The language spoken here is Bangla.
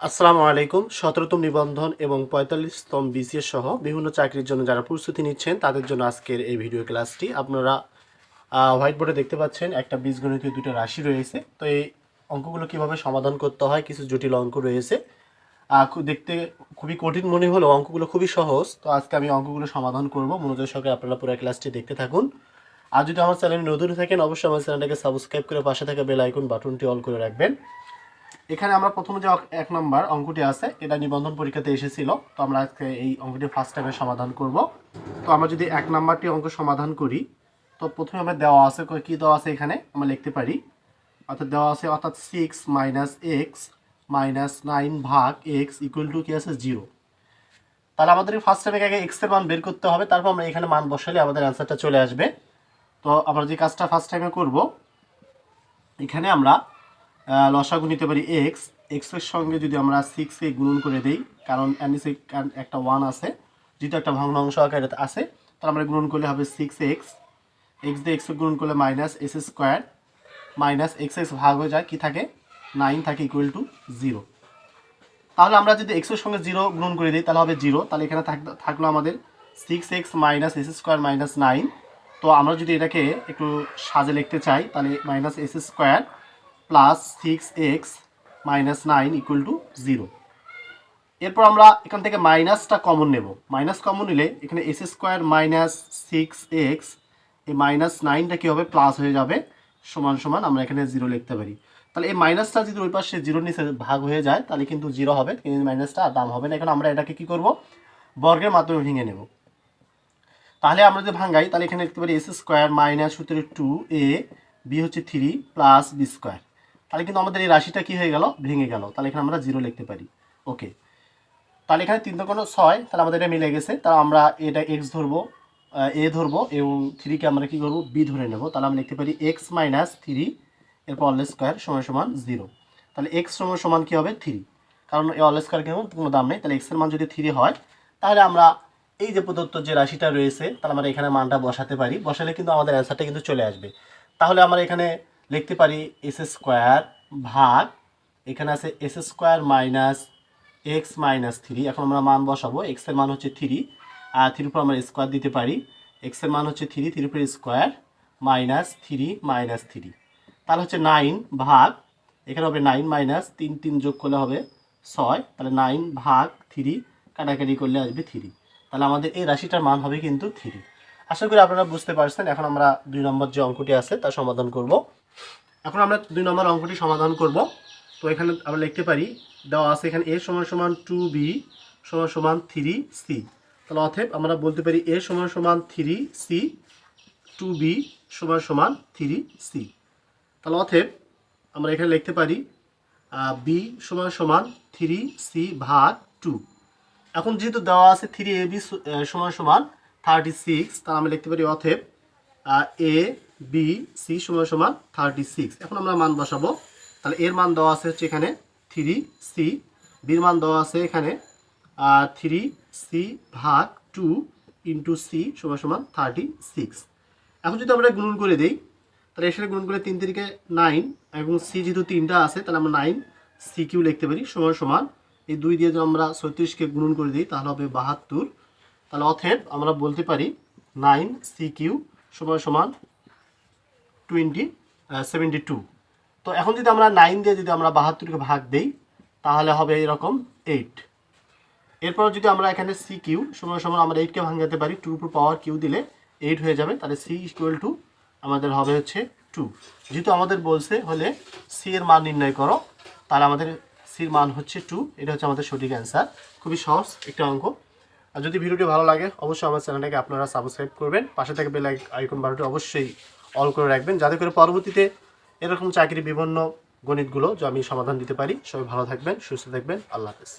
আসসালামু আলাইকুম। ১৭তম নিবন্ধন এবং ৪৫তম বিসিএস সহ বিভিন্ন চাকরির জন্য যারা প্রস্তুতি নিচ্ছেন তাদের জন্য আজকের এই ভিডিও ক্লাসটি। আপনারা হোয়াইট বোর্ডে দেখতে পাচ্ছেন একটা বীজগণিতীয় দুটো রাশি রয়েছে। তো এই অঙ্কগুলো কিভাবে সমাধান করতে হয়, কিছু জটিল অঙ্ক রয়েছে। দেখতে খুবই কঠিন মনে হলেও অঙ্কগুলো খুবই সহজ। তো আজকে আমি অঙ্কগুলো সমাধান করব। মনোযোগ সহকারে আপনারা পুরো ক্লাসটি দেখতে থাকুন। আর যদি আমার চ্যানেলে নতুন থাকেন অবশ্যই আমার চ্যানেলটাকে সাবস্ক্রাইব করে পাশে থাকা বেল আইকন বাটনটি অল করে রাখবেন। এখানে আমরা প্রথমে যে ১ নম্বর অঙ্কটি আছে এটা নিবন্ধন পরীক্ষাতে এসেছিল। তো আমরা আজকে এই অঙ্কটি ফার্স্ট টাইমে সমাধান করব। তো আমরা যদি ১ নম্বরটি অঙ্ক সমাধান করি, তো প্রথমে আমরা দেওয়া আছে, কি দেওয়া আছে এখানে আমরা লিখতে পারি, অর্থাৎ দেওয়া আছে অর্থাৎ 6 - x - 9 ভাগ x ইকুয়াল টু কি আছে 0। তাহলে আমাদের ফার্স্ট টাইমে আগে x এর মান বের করতে হবে, তারপর আমরা এখানে মান বসালে আমাদের অ্যান্সারটা চলে আসবে। তো আমরা যে কাজটা ফার্স্ট টাইমে করব, এখানে আমরা লসাগু নিতে পারি এক্স এর সঙ্গে যদি আমরা 6 গুণন করে দিই, কারণ একটা 1 আছে, যেহেতু একটা ভগ্নাংশ আকারে আছে, তাহলে আমরা গুণন করলে হবে 6x দিয়ে x গুণন করলে -s² - x ভাগ হয়ে যায়, কি থাকে 9 থাকে ইকুয়াল টু 0। তাহলে আমরা যদি x এর সঙ্গে 0 গুণন করে দিই তাহলে হবে 0। তাহলে এখানে থাকলো আমাদের 6x - s² - 9। তো আমরা যদি এটাকে একটু সাজে লিখতে চাই তাহলে -s² plus 6x - 9 equal to 0। এরপর আমরা এখান থেকে মাইনাসটা কমন নেব। মাইনাস কমন নিলে এখানে s² - 6x, এই -9টা কী হবে, প্লাস হয়ে যাবে, সমান সমান আমরা এখানে 0 লিখতে পারি। তাহলে এই মাইনাসটা যদি ওই পাশে 0 নিচে ভাগ হয়ে যায় তাহলে কিন্তু 0 হবে, কিন্তু মাইনাসটা আর দাম হবে না। এখন আমরা এটাকে কী করব, বর্গের মাধ্যমে ভেঙে নেব। তাহলে আমরা যদি ভাঙাই তাহলে এখানে লিখতে পারি s² - 2a, b হচ্ছে 3 প্লাস b²। তাহলে কিন্তু আমাদের এই রাশিটা কি হয়ে গেল, ভেঙে গেল। তাহলে এখানে আমরা 0 লিখতে পারি। ওকে, তাহলে এখানে 3 × 6, তাহলে আমাদের এটা মিলে গেছে। তাহলে আমরা এটা x ধরবো, a ধরবো এবং 3কে আমরা কি করব, b ধরে নেব। তাহলে আমরা লিখতে পারি x - 3 এরপর অল স্কোয়ার সমান 0। তাহলে x সমান কি হবে 3, কারণ এই অল স্কোয়ার কিন্তু কোনো দাম নেই। তাহলে x এর মান যদি 3 হয় তাহলে আমরা এই যে প্রদত্ত যে রাশিটা রয়েছে তাহলে আমরা এখানে মানটা বসাতে পারি। বসালে কিন্তু আমাদের অ্যান্সারটা কিন্তু চলে আসবে। তাহলে আমরা এখানে লিখতে পারি s² ভাগ, এখানে আছে s² - x - 3। এখন আমরা মান বসাবো, x এর মান হচ্ছে 3 আর 3 উপর আমরা স্কোয়ার দিতে পারি। x এর মান হচ্ছে 3, 3 উপর স্কোয়ার -3 - 3। তাহলে হচ্ছে 9 ভাগ, এখানে হবে 9 - 3, 3 যোগ করলে হবে 6। তাহলে 9 ভাগ 3 কাটাকাটি করলে আসবে 3। তাহলে আমাদের এই রাশিটার মান হবে কিন্তু 3। আশা করি আপনারা বুঝতে পারছেন। এখন আমরা 2 নম্বর যে অঙ্কটি আছে তা সমাধান করব। এখন আমরা 2 নম্বর অঙ্কটি সমাধান করব। তো এখানে আমরা লিখতে পারি, দেওয়া আছে এখানে a = 2b = 3c। তাহলে অতএব আমরা বলতে পারি a = 3c, 2b = 3c। তাহলে অতএব আমরা এখানে লিখতে পারি b = 3c ভাগ 2। এখন যেহেতু দেওয়া আছে 3ab = 36, তাহলে আমরা লিখতে পারি অতএব a b c = 36। এখন আমরা মান বসাবো। তাহলে এর মান দেওয়া আছে হচ্ছে এখানে 3c, বির মান দেওয়া আছে এখানে 3c ভাগ 2 ইন্টু c = 36। এখন যদি আমরা গুণন করে দিই তাহলে এর সাথে গুণন করলে 3 3 9 এবং c যেহেতু 3টা আছে তাহলে আমরা 9c³ লিখতে পারি সমান এই 2 দিয়ে যদি আমরা 36কে গুণন করে দিই তাহলে হবে 72। তাহলে অতএব আমরা বলতে পারি 9c³ = 72। তো এখন যদি আমরা 9 দিয়ে যদি আমরা 72কে ভাগ দেই তাহলে হবে এরকম 8। এরপর যদি আমরা এখানে c³ = আমরা 8কে ভাঙাতে পারি, 2 উপর পাওয়ার q দিলে 8 হয়ে যাবে। তাহলে c = আমাদের হবে হচ্ছে 2। যেহেতু আমাদের বলছে হলে c এর মান নির্ণয় করো, তাহলে আমাদের c এর মান হচ্ছে 2। এটা হচ্ছে আমাদের সঠিক অ্যান্সার। খুবই সহজ একটা অঙ্ক। আর যদি ভিডিওটি ভালো লাগে অবশ্যই আমার চ্যানেলটাকে আপনারা সাবস্ক্রাইব করবেন, পাশে থেকে বেল আইকন বাটনটি অবশ্যই অল করে রাখবেন, যাতে করে পরবর্তীতে এরকম চাকরির বিভিন্ন গণিতগুলো যে আমি সমাধান দিতে পারি। সবাই ভালো থাকবেন, সুস্থ থাকবেন। আল্লাহ হাফেজ।